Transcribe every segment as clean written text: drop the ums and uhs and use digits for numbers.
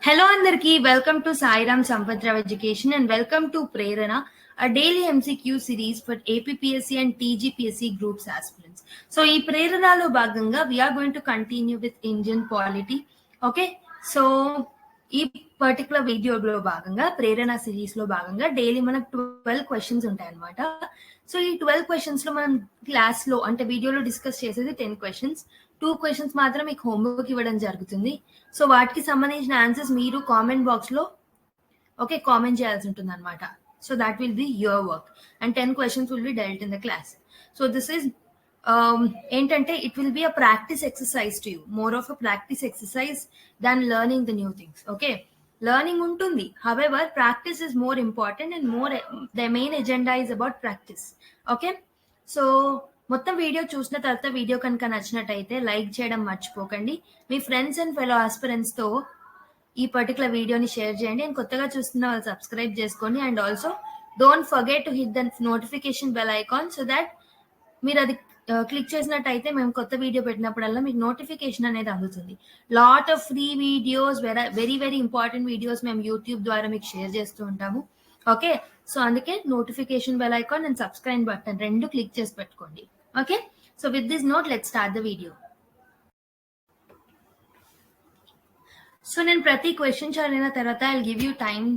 Hello Andarki, welcome to Sairam Sampadrav Education and welcome to Prerana, a daily MCQ series for APPSC and TGPSC groups aspirants. So, in Prerana lo bhaganga, we are going to continue with Indian polity. Okay, so ఈ particular వీడియోలో భాగంగా ప్రేరణ series లో భాగంగా daily మనకు 12 questions ఉంటాయి అనమాట. So ఈ 12 questions లో మనం క్లాస్ లో అంటే వీడియోలో డిస్కస్ చేసేది 10 క్వశ్చన్స్. 2 క్వశ్చన్స్ మాత్రం మీకు హోంవర్క్ ఇవ్వడం జరుగుతుంది. సో వాటికి సంబంధించిన ఆన్సర్స్ మీరు కామెంట్ బాక్స్ లో కామెంట్ చేయాల్సి ఉంటుంది అనమాట. So that will be your work and 10 questions will be dealt in the class. So this is ఏంటంటే it will be a practice exercise to you, more of a practice exercise than learning the new things. Okay, learning ఉంటుంది, however practice is more important and more the main agenda is about practice. Okay, so మొత్తం video చూసిన తర్వాత video కనుక నచ్చినట్టయితే like చేయడం మర్చిపోకండి. మీ friends and fellow aspirants తో ఈ పర్టికులర్ వీడియోని షేర్ చేయండి అండ్ కొత్తగా చూస్తున్న వాళ్ళు సబ్స్క్రైబ్ చేసుకోండి. And also don't forget to hit the notification bell icon so that మీరు అది క్లిక్ చేసినట్టయితే మేము కొత్త వీడియో పెట్టినప్పుడల్లా మీకు నోటిఫికేషన్ అనేది అందుతుంది. Lot of free videos, very very important videos మేము యూట్యూబ్ ద్వారా మీకు షేర్ చేస్తూ ఉంటాము. ఓకే, సో అందుకే notification bell icon and subscribe button రెండు క్లిక్ చేసి పెట్టుకోండి. Okay, so with this note let's start the video. So నేను ప్రతి క్వశ్చన్ చదివిన తర్వాత I'll give you time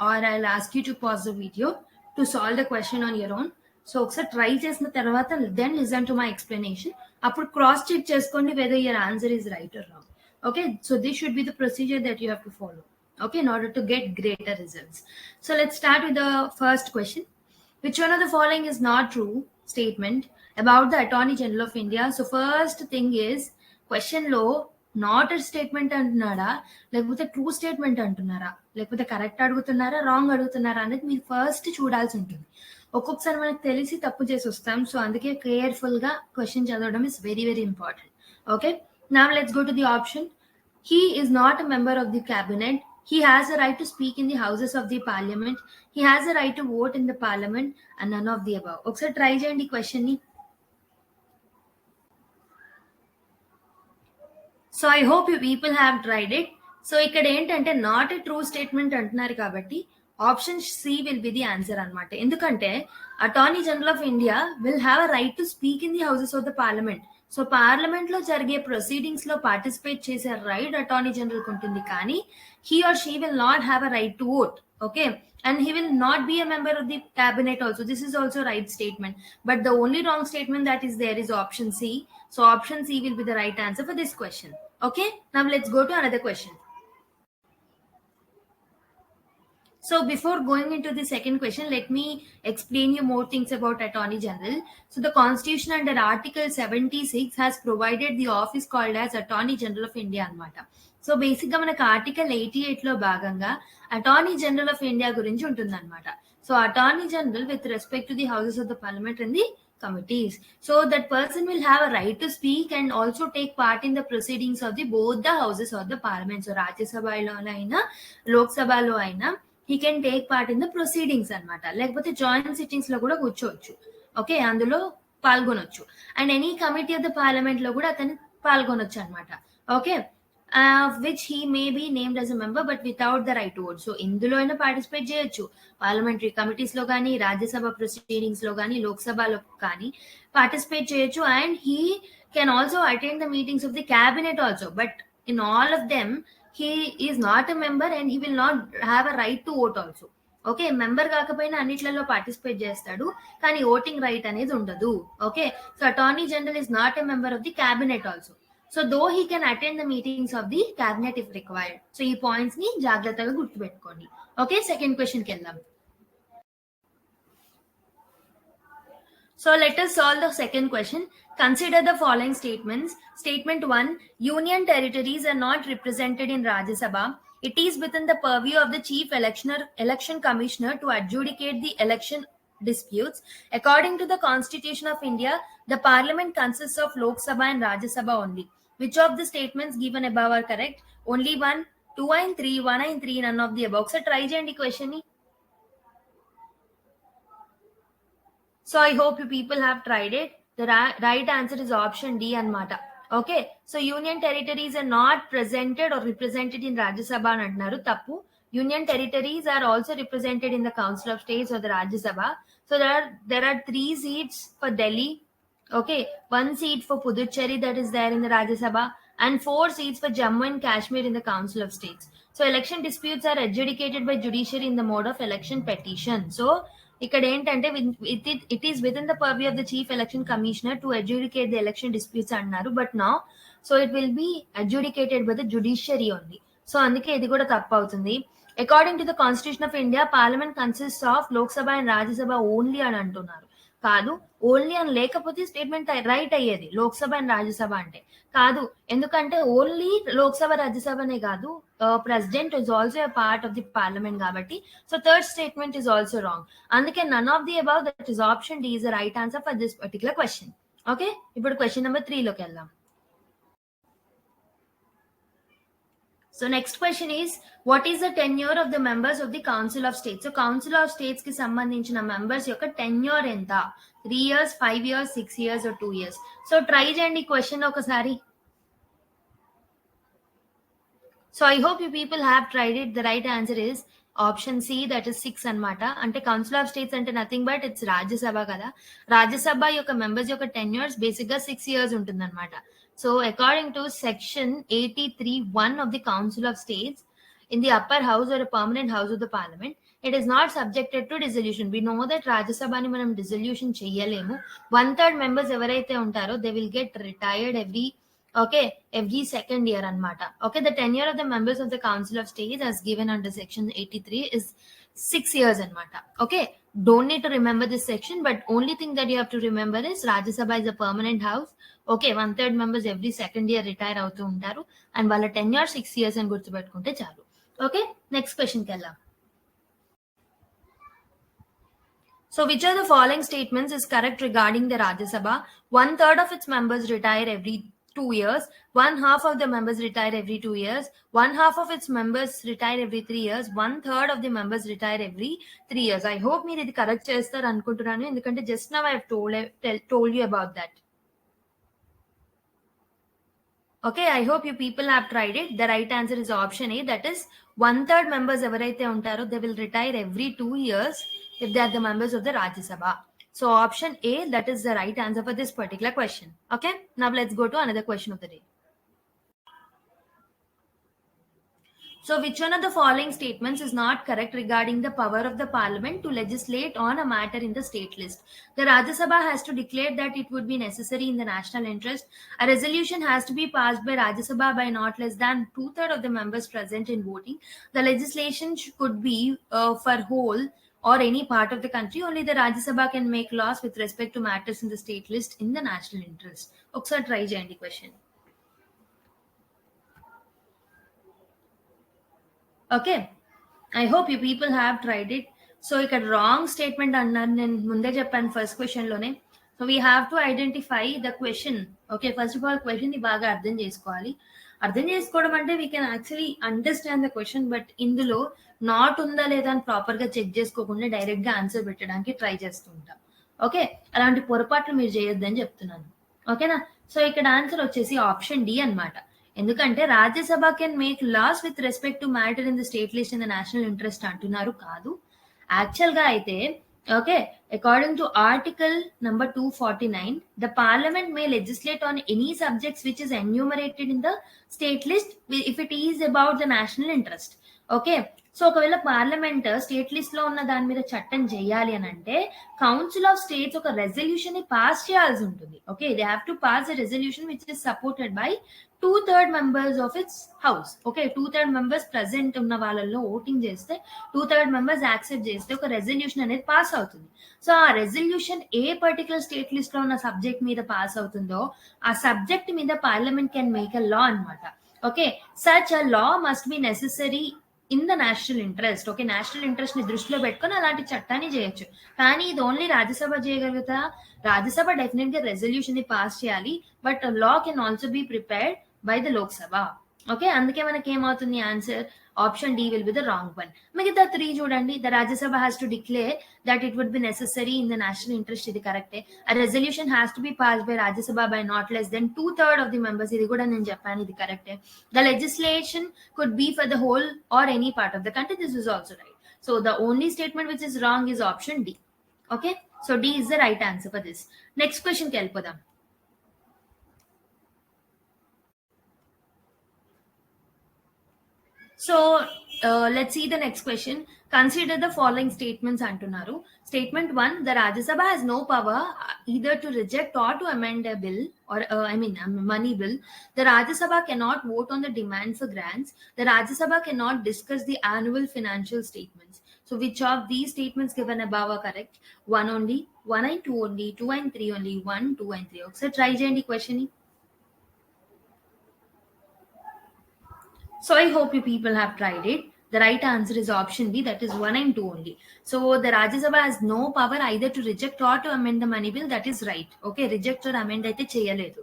or I'll ask you to pause the video to solve the question on your own. So ఒకసారి try చేసిన తర్వాత then listen to my explanation. అప్పుడు cross check చేసుకోండి whether your answer is right or wrong. Okay, so this should be the procedure that you have to follow, okay, in order to get greater results. So let's start with the first question. Which one of the following is not true statement about the Attorney General of India? So first thing is, question లో not statement అంటున్నారా లేకపోతే true statement అంటున్నారా లేకపోతే correct అడుగుతున్నారా wrong అడుగుతున్నారా అనేది మీరు first చూడాల్సి ఉంటుంది. ఒక్కొక్కసారి మనకు తెలిసి తప్పు చేసి వస్తాం. సో అందుకే కేర్ఫుల్ గా క్వశ్చన్ చదవడం is very very important. Okay, now let's go to the option. He is not a member of the cabinet. He has a right to speak in the houses of the parliament. He has a right to vote in the parliament and none of the above. ఒకసారి try చేయండి ఈ question ని. So I hope you people have tried it. So ఇక్కడ ఏంటంటే not a true statement అంటున్నారు కాబట్టి option C will be the answer అనమాట. ఎందుకంటే attorney general of India will have a right to speak in the houses of the parliament. So parliament లో జరిగే proceedings లో participate చేసే రైట్ అటార్నీ జనరల్ కు ఉంటుంది, కానీ he or she will not have a right to vote. Okay, and he will not be a member of the cabinet also. This is also right statement, but the only wrong statement that is there is option C. So option C will be the right answer for this question. Okay, now let's go to another question. So before going into the second question, let me explain you more things about Attorney General. So the Constitution under Article 76 has provided the office called as Attorney General of India anamata. So basic గా మనకు article 88 లో భాగంగా attorney general of India గురించి ఉంటుంది అనమాట. So attorney general with respect to the houses of the parliament and the committees. So that person will have a right to speak and also take part in the proceedings of the both the houses of the parliament. So Rajya Sabha lo aina Lok Sabha lo aina he can take part in the proceedings అనమాట. లేకపోతే joint sittings లో కూడా కూర్చోవచ్చు. Okay, అందులో పాల్గొనొచ్చు. And any committee of the parliament లో కూడా అతను పాల్గొనొచ్చు అనమాట. Okay, which he may be named as a member but without the right to vote. So ఇందులో అయినా పార్టిసిపేట్ చేయొచ్చు, పార్లమెంటరీ కమిటీస్ లో కానీ రాజ్యసభ ప్రొసీడింగ్స్ లో కానీ లోక్సభలో కానీ పార్టిసిపేట్ చేయొచ్చు. And he can also attend the meetings of the cabinet also, but in all of them he is not a member and he will not have a right to vote also. Okay, member కాకపోయినా అన్నిట్లలో participate చేస్తాడు కానీ voting right అనేది ఉండదు. Okay, so attorney general is not a member of the cabinet also. So though he can attend the meetings of the cabinet if required. So ఈ points ని జాగ్రత్తగా గుర్తుపెట్టుకోండి. ఓకే, సెకండ్ క్వశ్చన్ కి వెళ్దాం. So let us solve the second question. Consider the following statements. Statement 1, union territories are not represented in Rajya Sabha. It is within the purview of the chief election commissioner to adjudicate the election disputes. According to the Constitution of India, the parliament consists of Lok Sabha and Rajya Sabha only. Which of the statements given above are correct? Only 1, 2 and 3, 1 and 3, none of the above. So try cheyandi question ni. So I hope you people have tried it. The right answer is option D anamata. Okay. So union territories are not presented or represented in Rajya Sabha అని అంటున్నారు. తప్పు. Union territories are also represented in the council of States or the Rajya Sabha. So there are 3 seats for Delhi. Okay, 1 seat for Puducherry that is there in the Rajya Sabha, and 4 seats for Jammu and Kashmir in the Council of States. So election disputes are adjudicated by judiciary in the mode of election petition. So ఇక్కడ ఏంటంటే it is within the purview of the chief election commissioner to adjudicate the election disputes అన్నారు. But now so it will be adjudicated by the judiciary only. So అందుకే ఇది కూడా తప్పు అవుతుంది. According to the constitution of India parliament consist of Lok Sabha and Rajya Sabha only అని అంటున్నారు. కాదు, only అని లేకపోతే స్టేట్మెంట్ రైట్ అయ్యేది లోక్సభ అండ్ రాజ్యసభ అంటే. కాదు, ఎందుకంటే ఓన్లీ లోక్సభ రాజ్యసభనే కాదు, president is also a part of the parliament కాబట్టి. So third statement is also wrong. అందుకే none of the above, that is option D is the right answer for this particular question. Okay, ఇప్పుడు question number 3 లోకి వెళ్దాం. So next question is, what is the tenure of the members of the Council of States? So Council of States ki sambandhinchina members yokka tenure enta? 3 years, 5 years, 6 years or 2 years? So try cheyandi question okasari. So I hope you people have tried it. The right answer is option C, that is 6 anamata. Ante Council of States ante nothing but it's Rajya Sabha kada. Rajya Sabha yokka members yokka tenures basic ga 6 years untundi anamata. So according to section 83(1) of the Council of States, in the upper house or a permanent house of the parliament, it is not subjected to dissolution. We know that Rajya Sabha ni manam dissolution cheyalemu. 1/3 members evaraithe untaro, they will get retired every second year anamata. Okay, the tenure of the members of the Council of States as given under section 83 is 6 years anamata. Okay, don't need to remember this section, but only thing that you have to remember is Rajya Sabha is a permanent house. Okay, 1/3 members every second year retire అవుతూ ఉంటారు, and వాళ్ళ tenure 6 years అని గుర్తుపెట్టుకుంటే చాలు. Okay, next క్వశ్చన్కి వెళ్దాం. So which of the following statements is correct regarding the Rajya Sabha? 1/3 of its members retire every 2 years, 1/2 of the members retire every 2 years, 1/2 of its members retire every 3 years, 1/3 of the members retire every 3 years. I hope మీరు ఇది correct చేస్తారు అనుకుంటున్నాను, ఎందుకంటే just now I have told you about that. Okay, I hope you people have tried it. The right answer is option A, that is 1/3 members evaraithe untaro, they will retire every 2 years if they are the members of the Rajya Sabha. So option A, that is the right answer for this particular question. Okay, now let's go to another question of the day. So which one of the following statements is not correct regarding the power of the parliament to legislate on a matter in the state list? The Rajya Sabha has to declare that it would be necessary in the national interest. A resolution has to be passed by Rajya Sabha by not less than 2/3 of the members present in voting. The legislation could be for whole or any part of the country. Only the Rajya Sabha can make laws with respect to matters in the state list in the national interest. Oksaరి try cheyandi question. Okay, I hope you people have tried it. So ఇక్కడ wrong statement అన్నారు, నేను ముందే చెప్పాను first క్వశ్చన్లోనే. So we have to identify the question. Okay, first of all క్వశ్చన్ని బాగా అర్థం చేసుకోవాలి. అర్థం చేసుకోవడం అంటే we can actually understand the question, but ఇందులో నాట్ ఉందా లేదా అని ప్రాపర్గా చెక్ చేసుకోకుండా డైరెక్ట్గా ఆన్సర్ పెట్టడానికి ట్రై చేస్తూ ఉంటాం. ఓకే, అలాంటి పొరపాట్లు మీరు చేయొద్దని చెప్తున్నాను. ఓకేనా? సో ఇక్కడ ఆన్సర్ వచ్చేసి ఆప్షన్ డి అన్నమాట. ఎందుకంటే Rajya Sabha can make laws with respect to matter in the state list in the national interest అంటున్నారు. కాదు, యాక్చువల్ గా అయితే okay, according to article number 249, the parliament May legislate on any subjects which is enumerated in the state list if it is about the national interest. Okay, so ఒకవేళ parliament state list లో ఉన్న దాని మీద చట్టం చేయాలి అని అంటే council of states ఒక రెజల్యూషన్ ని పాస్ చేయాల్సి ఉంటుంది. Okay, they have to pass a resolution which is supported by 2/3 members of its house. Okay, 2/3 members present ఉన్న వాళ్ళల్లో ఓటింగ్ చేస్తే 2/3 members యాక్సెప్ట్ చేస్తే ఒక రెజల్యూషన్ అనేది పాస్ అవుతుంది. సో ఆ రెజల్యూషన్ ఏ పర్టికులర్ స్టేట్ లిస్ట్ లో ఉన్న సబ్జెక్ట్ మీద పాస్ అవుతుందో ఆ సబ్జెక్ట్ మీద పార్లమెంట్ కెన్ మేక్ అ లా అన్నమాట. Okay, such a law must be necessary in the national interest. Okay, national interest ని దృష్టిలో పెట్టుకొని అలాంటి చట్టాన్ని చేయొచ్చు. కానీ ఇది ఓన్లీ రాజ్యసభ చేయగలుగుతా? రాజ్యసభ డెఫినెట్ గా రెజల్యూషన్ ని పాస్ చేయాలి, but law can also be prepared by the Lok Sabha. Okay, అందుకే మనకి ఏమవుతుంది answer option D will be the wrong one. మిగతా 3 చూడండి. The Rajya Sabha has to declare that it would be necessary in the national interest, ఇది కరెక్టే. A resolution has to be pass by Rajya Sabha by not less than 2/3 of the members, ఇది కూడా నేను చెప్పాను, ఇది కరెక్టే. The legislation could be for the whole or any part of the country, this is also right. So the only statement which is wrong is option D. Okay, so D is the right answer for this. Next question కి వెళ్ళిపోదాం. So let's see the next question. Consider the following statements antunaru. Statement 1, the Rajya Sabha has no power either to reject or to amend a bill or money bill. The Rajya Sabha cannot vote on the demand for grants. The Rajya Sabha cannot discuss the annual financial statements. So which of these statements given above are correct? 1 only, 1 and 2 only, 2 and 3 only, 1, 2 and 3. So try cheyandi question. So I hope you people have tried it. The right answer is option B, that is 1 and 2 only. So the Rajya Sabha has no power either to reject or to amend the money bill. That is right. Okay, reject or amend aithe cheyaledu.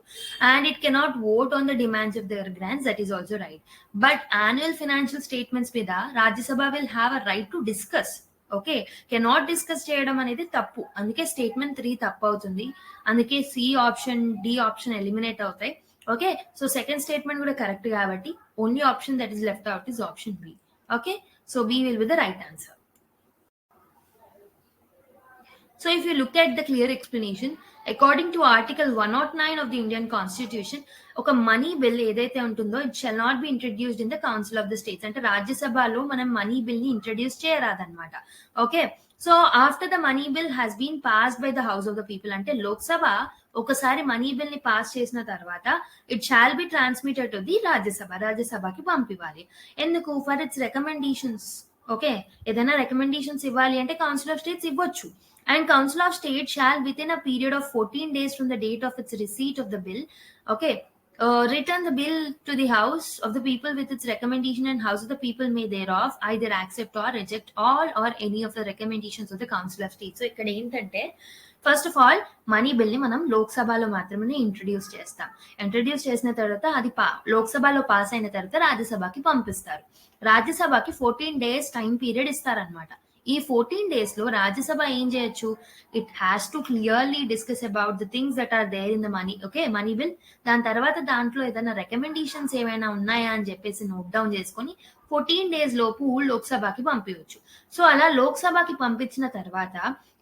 And it cannot vote on the demands of their grants. That is also right. But annual financial statements మీద Rajya Sabha will have a right to discuss. Okay, cannot discuss చేయడం అనేది తప్పు, అందుకే statement 3 తప్పు అవుతుంది. అందుకే C option, D option eliminate అవుతాయి. Okay, so second statement కూడా కరెక్ట్ కాబట్టి only option that is left out is option B. Okay, so B will be the right answer. So if you look at the clear explanation, according to Article 109 of the Indian Constitution, ఒక money bill ఏదైతే ఉంటుందో it shall not be introduced in the council of the states. అంటే రాజ్యసభలో మనం money bill ని introduce చేయరాదన్నమాట. Okay, so after the money bill has been passed by the house of the people, అంటే లోక్సభ ఒకసారి money bill ని pass చేసిన తర్వాత it shall be transmitted to the Rajya Sabha, రాజ్యసభకి పంపివ్వాలి. ఎందుకు? For its recommendations. ఓకే, ఏదైనా రికమెండేషన్స్ ఇవ్వాలి అంటే కౌన్సిల్ ఆఫ్ స్టేట్స్ ఇవ్వచ్చు. And Council of State shall within a period of 14 days from the date of its receipt of the bill, okay, return the bill to the House of the People with its recommendation, and House of the People may thereof either accept or reject all or any of the recommendations of the Council of State. So ఇక్కడ ఏంటంటే first of all money bill ని మనం లోక్సభలో మాత్రమే introduce చేస్తాం. Introduce చేసిన తర్వాత అది లోక్సభలో పాస్ అయిన తర్వాత రాజ్యసభకి పంపిస్తారు. రాజ్యసభకి 14 days టైం పీరియడ్ ఇస్తారనమాట. ఈ 14 days లో రాజ్యసభ ఏం చేయొచ్చు? It has to clearly discuss about the things that are there in the money, okay, money bill. దాని తర్వాత దాంట్లో ఏదైనా రికమెండేషన్స్ ఏమైనా ఉన్నాయా అని చెప్పేసి నోట్ డౌన్ చేసుకొని 14 days లోపు లోక్సభకి పంపించవచ్చు. సో అలా లోక్సభకి పంపించిన తర్వాత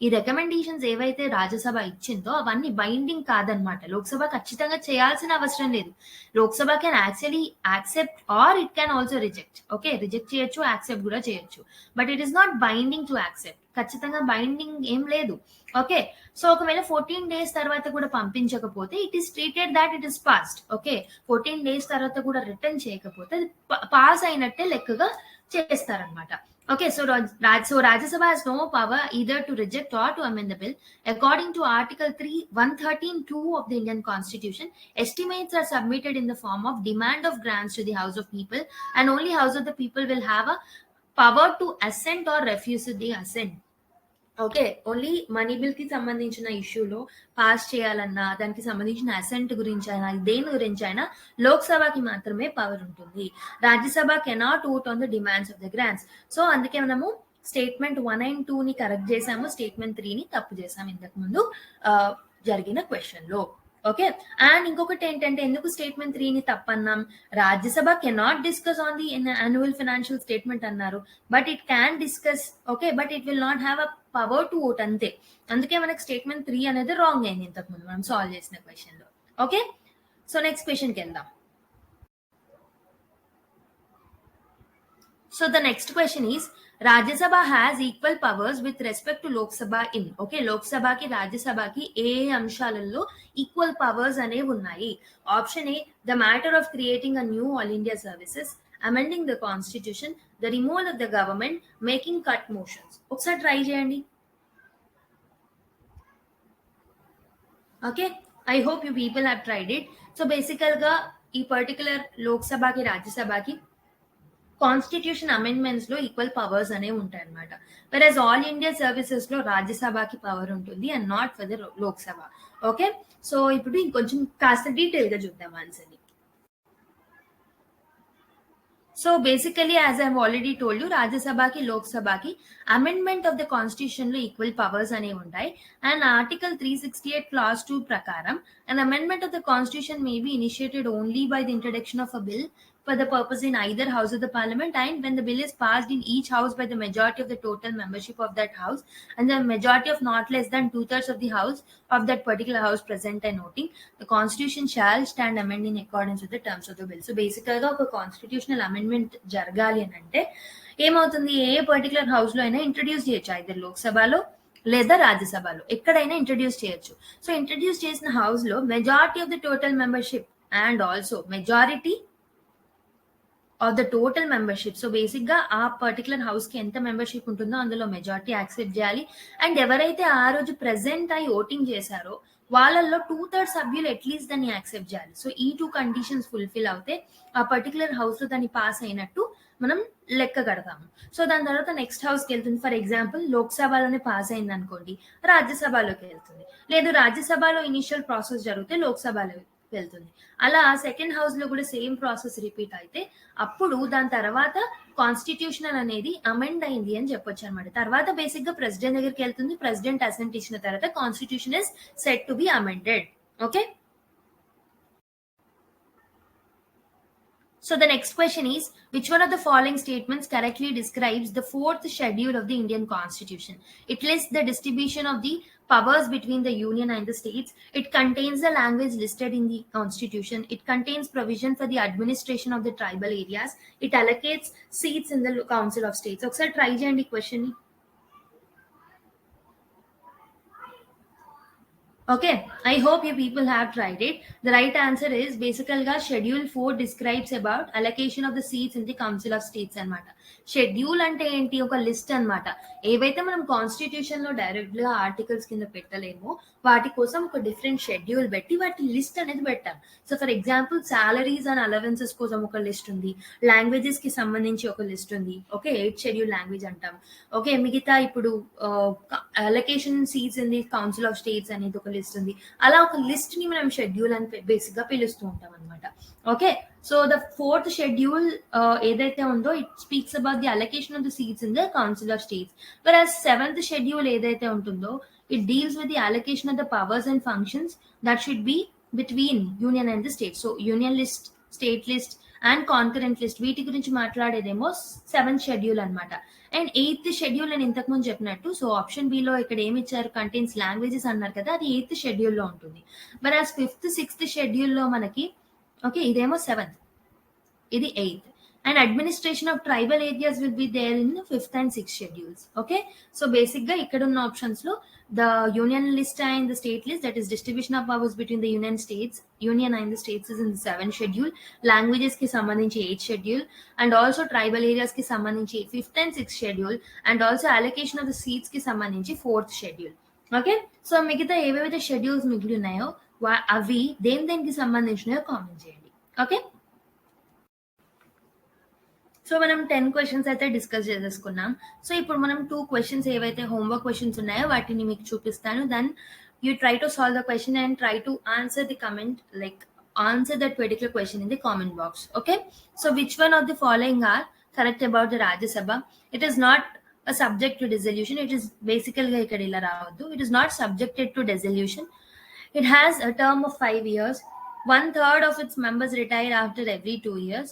ఈ రికమెండేషన్స్ ఏవైతే రాజ్యసభ ఇచ్చిందో అవన్నీ బైండింగ్ కాదనమాట. లోక్సభ ఖచ్చితంగా చేయాల్సిన అవసరం లేదు. Lok Sabha can actually accept or it can also reject. Okay, reject చేయొచ్చు, యాక్సెప్ట్ కూడా చేయొచ్చు. But it is not binding to accept. ఖచ్చితంగా బైండింగ్ ఏం లేదు. ఓకే, సో ఒకవేళ 14 days తర్వాత కూడా పంపించకపోతే it is treated that it is passed. Okay, 14 days తర్వాత కూడా రిటర్న్ చేయకపోతే అది పాస్ అయినట్టే లెక్కగా చేస్తారనమాట. Okay, so Rajya Sabha has no power either to reject or to amend the bill. According to Article 113(2) of the Indian Constitution, estimates are submitted in the form of demand of grants to the House of People, and only House of the People will have a power to assent or refuse the assent. Okay, only money bill కి సంబంధించిన ఇష్యూలో pass చేయాలన్నా దానికి సంబంధించిన assigned గురించి అయినా దేని గురించి అయినా లోక్సభకి మాత్రమే పవర్ ఉంటుంది. Rajya Sabha cannot vote on the demands of the grants. So అందుకే మనము స్టేట్మెంట్ 1 and 2 ని కరెక్ట్ చేసాము, స్టేట్మెంట్ 3 ని తప్పు చేసాము ఇంతకు ముందు జరిగిన క్వశ్చన్ లో. ఓకే, అండ్ ఇంకొకటి ఏంటంటే ఎందుకు స్టేట్మెంట్ 3 ని తప్పన్నాం? Rajya Sabha cannot discuss on the annual financial statement అన్నారు, but it can discuss. Okay, but it will not have a power to vote, అంతే. అందుకే మనకి స్టేట్మెంట్ 3 అనేది రాంగ్ అయింది ఇంతకు ముందు మనం సాల్వ్ చేసిన క్వశ్చన్ లో. ఓకే, సో నెక్స్ట్ క్వశ్చన్ కి వెళ్దాం. So the next question is, Rajya Sabha has equal powers with respect to Lok Sabha in. Okay, Lok Sabha ki Rajya Sabha ki ఏ అంశాలలో ఈక్వల్ పవర్స్ అనేవి ఉన్నాయి? Option A, the matter of creating a new all India services, amending the constitution, the removal of the government, making cut motions. ఒకసారి try చేయండి. Okay, I hope you people have tried it. So బేసికల్ గా ఈ particular లోక్సభకి రాజ్యసభకి constitution amendments లో equal powers అనేవి ఉంటాయి అనమాట. వెరస్ all India services లో రాజ్యసభకి పవర్ ఉంటుంది and not for the Lok Sabha. Okay, so ఇప్పుడు ఇంకొంచెం కాస్త డీటెయిల్ గా చూద్దాం ఆన్సర్ ని. So basically, as I've already told you, Rajya Sabha ki Lok Sabha ki amendment of the constitution lo equal powers ane untai, and article 368 clause 2 prakaram an amendment of the constitution may be initiated only by the introduction of a bill for the purpose in either house of the parliament, and when the bill is passed in each house by the majority of the total membership of that house and the majority of not less than 2/3 of the house of that particular house present and voting, the constitution shall stand amended in accordance with the terms of the bill. So basically ఒక constitutional amendment జరగాలి అని అంటే ఏమవుతుంది, ఏ particular house లో అయినా introduce చేయొచ్చు, either లోక్సభలో లేదా రాజ్యసభలో ఎక్కడైనా ఇంట్రడ్యూస్ చేయొచ్చు. సో ఇంట్రడ్యూస్ చేసిన హౌస్ లో majority of the total membership and also majority of the total membership. So basic గా ఆ పర్టికులర్ హౌస్ కి ఎంత మెంబర్షిప్ ఉంటుందో అందులో మెజారిటీ యాక్సెప్ట్ చేయాలి. అండ్ ఎవరైతే ఆ రోజు ప్రెసెంట్ అయి ఓటింగ్ చేశారో వాళ్ళల్లో 2/3 సభ్యులు అట్లీస్ట్ దాన్ని యాక్సెప్ట్ చేయాలి. సో ఈ 2 కండిషన్స్ ఫుల్ఫిల్ అవుతే ఆ పర్టికులర్ హౌస్ లో దాన్ని పాస్ అయినట్టు మనం లెక్క కడతాము. సో దాని తర్వాత నెక్స్ట్ హౌస్ కి వెళ్తుంది. ఫర్ ఎగ్జాంపుల్ లోక్సభలోనే పాస్ అయింది అనుకోండి, రాజ్యసభలోకి వెళ్తుంది. లేదు రాజ్యసభలో ఇనిషియల్ ప్రాసెస్ జరిగితే లోక్సభలో వెళ్తుంది. అలా సెకండ్ హౌస్ లో కూడా సేమ్ ప్రాసెస్ రిపీట్ అయితే అప్పుడు దాని తర్వాత కాన్స్టిట్యూషనల్ అనేది అమెండ్ అయింది అని చెప్పొచ్చు అనమాట. తర్వాత బేసిక్ గా ప్రెసిడెంట్ దగ్గరికి వెళ్తుంది. ప్రెసిడెంట్ అసెంట్ ఇచ్చిన తర్వాత constitution is set to be amended. Okay, so the next question is, which one of the following statements correctly describes the 4th schedule of the Indian Constitution? It lists the distribution of the powers between the union and the states. It contains the language listed in the constitution. It contains provision for the administration of the tribal areas. It allocates seats in the council of states. Oksaరి try cheyandi question ni. Okay, I hope you people have tried it. The right answer is basically Schedule 4 describes about allocation of the seats in the Council of States anamata. Schedule అంటే ఏంటి, ఒక list అనమాట. ఏవైతే మనం constitution లో direct గా articles కింద పెట్టలేమో వాటి కోసం ఒక డిఫరెంట్ షెడ్యూల్ పెట్టి వాటి లిస్ట్ అనేది పెట్టాం. So for example salaries and allowances కోసం ఒక లిస్ట్ ఉంది, లాంగ్వేజెస్ కి సంబంధించి ఒక లిస్ట్ ఉంది. ఓకే, 8th షెడ్యూల్ లాంగ్వేజ్ అంటాం. ఓకే, మిగతా ఇప్పుడు allocation seats in the council of states అనేది ఒక లిస్ట్ ఉంది. అలా ఒక లిస్ట్ ని మనం షెడ్యూల్ అని బేసిక్ గా పిలుస్తూ ఉంటాం అనమాట. Okay, so the 4th schedule ఏదైతే ఉందో it speaks about the allocation of the seats in the council of states, whereas 7th schedule ఏదైతే ఉంటుందో it deals with the allocation of the powers and functions that should be between union and the state. So union list, state list and concurrent list వీటి గురించి మాట్లాడేదేమో 7th schedule అనమాట. And 8th schedule అని ఇంతకు ముందు చెప్పినట్టు, so option B లో ఇక్కడ ఏమి ఇచ్చారు, కంటైన్స్ లాంగ్వేజెస్ అన్నారు కదా, అది 8th షెడ్యూల్ లో ఉంటుంది. But as 5th 6th schedule లో మనకి ఓకే ఇదేమో 7th, ఇది 8th, and administration of tribal areas will be there in the 5th and 6th schedules. Okay, so basic ga ikkada unna options lo the union list and the state list, that is distribution of powers between the union and the states is in the 7th schedule, languages ki sambandhinchi 8th schedule, and also tribal areas ki sambandhinchi 5th and 6th schedule, and also allocation of the seats ki sambandhinchi 4th schedule. Okay, so migita ఏవేవైతే schedules మిగిలి ఉన్నాయో అవి దేనికి సంబంధించినయో comment చేయండి. Okay, so మనం 10 questions అయితే discuss చేసేసుకున్నాం. So ఇప్పుడు మనం 2 క్వశ్చన్స్ ఏవైతే హోంవర్క్ క్వశ్చన్స్ ఉన్నాయో వాటిని మీకు చూపిస్తాను. Then you try to solve the question and try to answer the comment, like answer that particular question in the comment box. Okay, so which one of the following are correct about the Rajya Sabha? It is not a subject to dissolution. It is basically ikkada ila raavaddu. It is not subjected to dissolution. It has a term of 5 years. 1/3 of its members retire after every 2 years.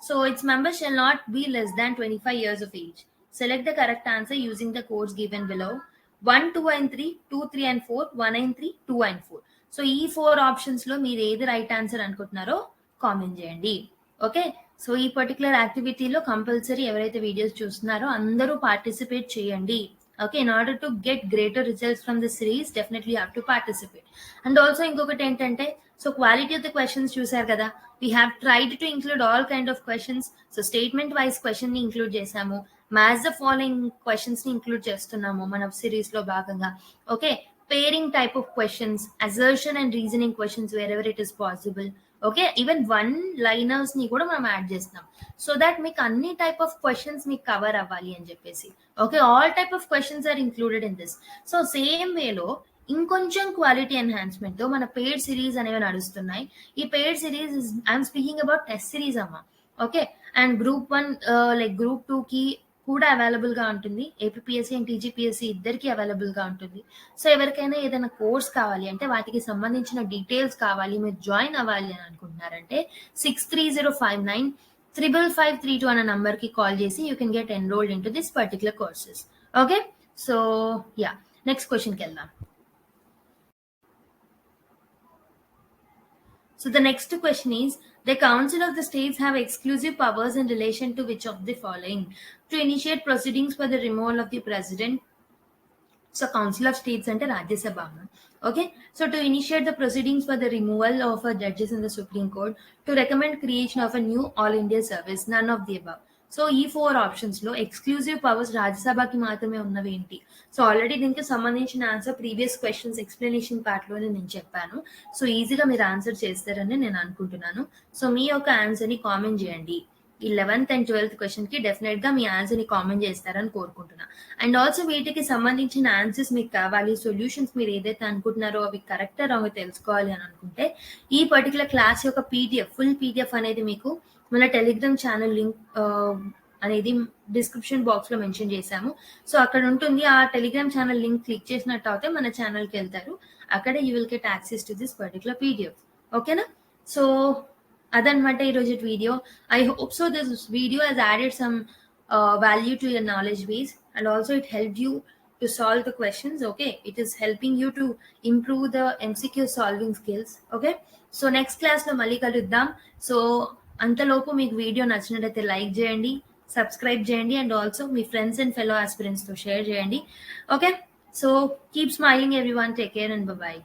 So its members shall not be less than 25 years of age. Select the correct answer using the codes given below. 1, 2 and 3, 2, 3 and 4, 1 and 3, 2 and 4. So ఈ 4 options లో మీరు ఏది right answer అనుకుంటున్నారో comment చేయండి. Okay, so ఈ particular యాక్టివిటీలో compulsory ఎవరైతే videos చూస్తున్నారో అందరూ పార్టిసిపేట్ చేయండి. Okay, in order to get greater results from the series definitely have to participate. And also ఇంకొకటి ఏంటంటే, so quality of the questions చూసారు కదా, we have tried to include all kind of questions. So statement wise question ని include చేసాము, match the following questions ని include చేస్తున్నాము మన series లో భాగంగా. Okay, pairing type of questions, assertion and reasoning questions wherever it is possible. Okay, even 1-liners ని కూడా మనం యాడ్ చేస్తున్నాం సో దాట్ మీకు అన్ని టైప్ ఆఫ్ క్వశ్చన్స్ మీకు కవర్ అవ్వాలి అని చెప్పేసి. Okay, all type of questions are included in this. So same వేలో ఇంకొంచెం క్వాలిటీ ఎన్హాన్స్మెంట్ తో మన పెయిడ్ సిరీస్ అనేవి నడుస్తున్నాయి. ఈ paid series I'm speaking about test series అమ్మా. Okay. And group 1 like group 2కి కూడా అవైలబుల్‌గా ఉంటుంది. ఏపీపీఎస్సీ అండ్ టీజీపీఎస్సీ ఇద్దరికీ అవైలబుల్‌గా ఉంటుంది. సో, ఎవరికైనా ఏదైనా కోర్స్ కావాలి అంటే వాటికి సంబంధించిన డీటెయిల్స్ కావాలి, మీరు జాయిన్ అవ్వాలి అని అనుకుంటున్నారంటే 6305935532 అనే నంబర్‌కి కాల్ చేసి you can get enrolled into this particular courses. Okay. So, yeah! Next క్వెషన్‌కెళ్దాం. So the next question is, the Council of the States have exclusive powers in relation to which of the following? To initiate proceedings for the removal of the president. So Council of States ante Rajya Sabha. Okay. So to initiate the proceedings for the removal of judges in the Supreme Court, to recommend creation of a new All India service, none of the above. So ఈ 4 ఆప్షన్స్‌లో exclusive powers రాజ్యసభకి మాత్రమే ఉన్నవేంటి? So already దీనికి సంబంధించిన answer previous questions explanation పార్ట్‌లోనే నేను చెప్పాను. So ఈజీగా మీరు answer చేస్తారని నేను అనుకుంటున్నాను. సో మీ యొక్క ఆన్సర్‌ని కామెంట్ చేయండి. ఈ 11th అండ్ 12th క్వెషన్‌కి డెఫినెట్‌గా మీ ఆన్సర్‌ని కామెంట్ చేస్తారని కోరుకుంటున్నా. అండ్ ఆల్సో వీటికి సంబంధించిన ఆన్సర్స్ మీకు కావాలి, సొల్యూషన్స్ మీరు ఏదైతే అనుకుంటున్నారో అవి కరెక్టా రాంగా తెలుసుకోవాలి అని అనుకుంటే ఈ పర్టిక్యులర్ క్లాస్ యొక్క పీడిఎఫ్, ఫుల్ పీడిఎఫ్ అనేది మీకు మన టెలిగ్రామ్ ఛానల్ లింక్ అనేది డిస్క్రిప్షన్ బాక్స్‌లో మెన్షన్ చేశాము. సో అక్కడ ఉంటుంది. ఆ టెలిగ్రామ్ ఛానల్ లింక్ క్లిక్ చేసినట్టు అయితే మన ఛానల్‌కి వెళ్తారు. అక్కడ you will get access to this particular PDF. ఓకేనా? సో అదనమాట ఈరోజు వీడియో. I hope so this video has added some value to your knowledge base, and also it helped you to solve the questions. Okay, it is helping you to improve the MCQ solving skills. Okay, so next class లో మళ్ళీ కలుద్దాం. So అంతలోపు మీకు video నచ్చినట్లయితే like చేయండి, subscribe చేయండి, and also మీ friends and fellow ఆస్పిరెంట్స్తో షేర్ చేయండి. Okay, so keep smiling everyone, take care and by.